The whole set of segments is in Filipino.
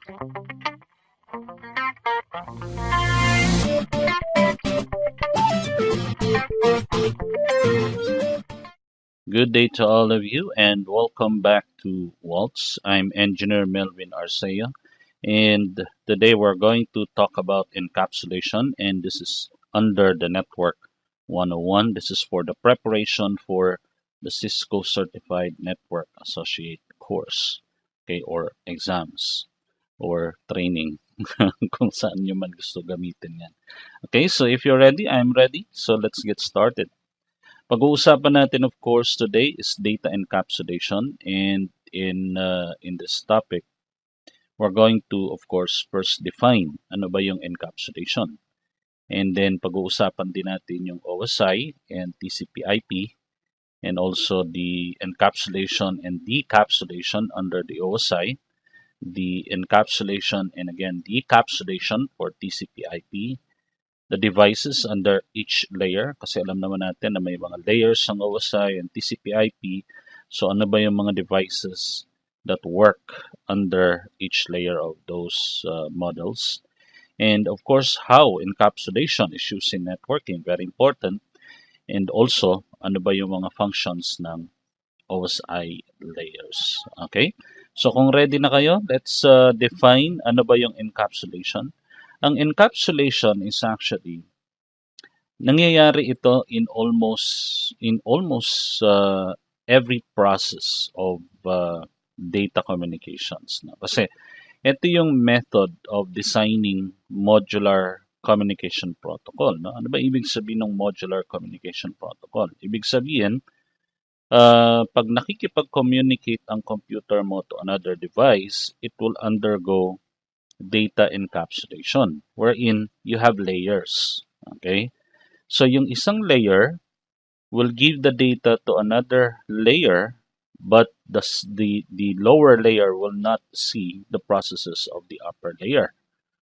Good day to all of you and welcome back to Waltz. I'm Engineer Melvin Arceo, and today we're going to talk about encapsulation, and this is under the Network 101. This is for the preparation for the Cisco Certified Network Associate course, okay, or exams or training kung saan nyo man gusto gamitin yan. Okay, so if you're ready, I'm ready. So let's get started. Pag-uusapan natin of course today is data encapsulation, and in this topic we're going to of course first define ano ba yung encapsulation. And then pag-uusapan din natin yung OSI and TCP/IP and also the encapsulation and decapsulation under the OSI, the encapsulation and again decapsulation for TCP/IP, the devices under each layer, kasi alam naman natin na may mga layers ng OSI and TCP/IP. So ano ba yung mga devices that work under each layer of those models? And of course, how encapsulation is used in networking, very important. And also, ano ba yung mga functions ng OSI layers? Okay? So kung ready na kayo, let's define ano ba yung encapsulation. Ang encapsulation is actually nangyayari ito in almost every process of data communications. No? Kasi ito yung method of designing modular communication protocol. No? Ano ba ibig sabihin ng modular communication protocol? Ibig sabihin, pag nakikipag-communicate ang computer mo to another device, it will undergo data encapsulation wherein you have layers. Okay? So yung isang layer will give the data to another layer, but the lower layer will not see the processes of the upper layer.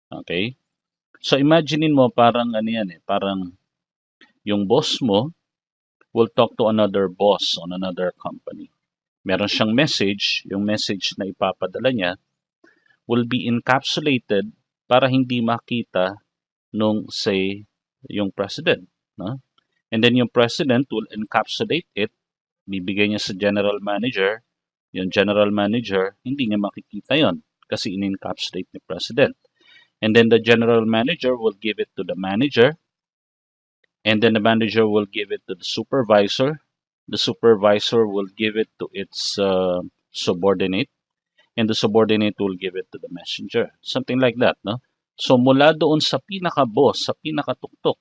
Okay? So imaginein mo parang ano yan parang yung boss mo will talk to another boss on another company. Meron siyang message, yung message na ipapadala niya will be encapsulated para hindi makita nung say yung president, no? And then yung president will encapsulate it, bibigay niya sa general manager. Yung general manager hindi niya makikita yon kasi in-encapsulate ni president. And then the general manager will give it to the manager, and then the manager will give it to the supervisor. The supervisor will give it to its subordinate, and the subordinate will give it to the messenger. Something like that, no? So mula doon sa pinaka-boss, sa pinaka-tuktok,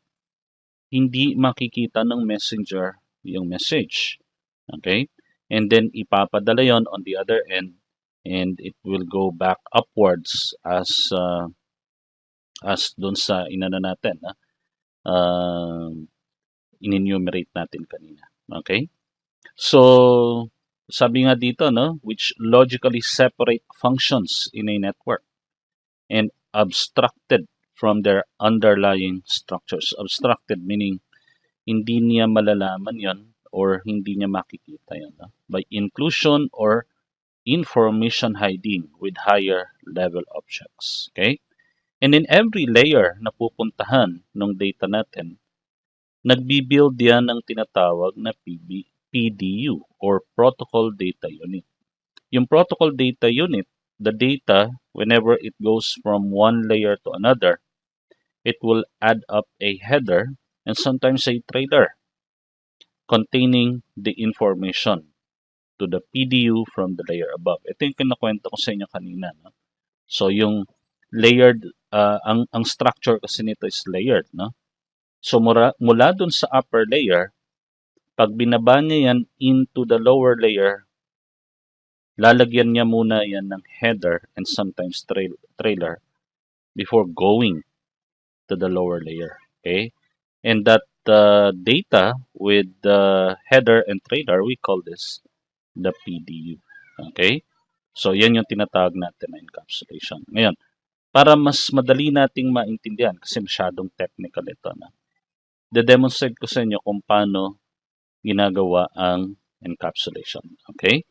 hindi makikita ng messenger yung message. Okay? And then ipapadala yon on the other end, and it will go back upwards as doon sa inana natin, in-enumerate natin kanina. Okay? So sabi nga dito, no, which logically separate functions in a network and abstracted from their underlying structures. Abstracted meaning hindi niya malalaman yon or hindi niya makikita yon, no? By inclusion or information hiding with higher level objects. Okay? And in every layer na pupuntahan ng data natin, nagbi-build yan ng tinatawag na PDU or Protocol Data Unit. Yung Protocol Data Unit, the data, whenever it goes from one layer to another, it will add up a header and sometimes a trailer containing the information to the PDU from the layer above. Ito yung kinakwento ko sa inyo kanina. No? So yung layered, ang structure kasi nito is layered. No? So mula dun sa upper layer, pag binaba niya yan into the lower layer, lalagyan niya muna yan ng header and sometimes trailer before going to the lower layer. Okay? And that data with the header and trailer, we call this the PDU. Okay? So yan yung tinatawag natin na encapsulation. Ngayon, para mas madali nating maintindihan, kasi masyadong technical ito, na de-demonstrate ko sa inyo kung paano ginagawa ang encapsulation. Okay?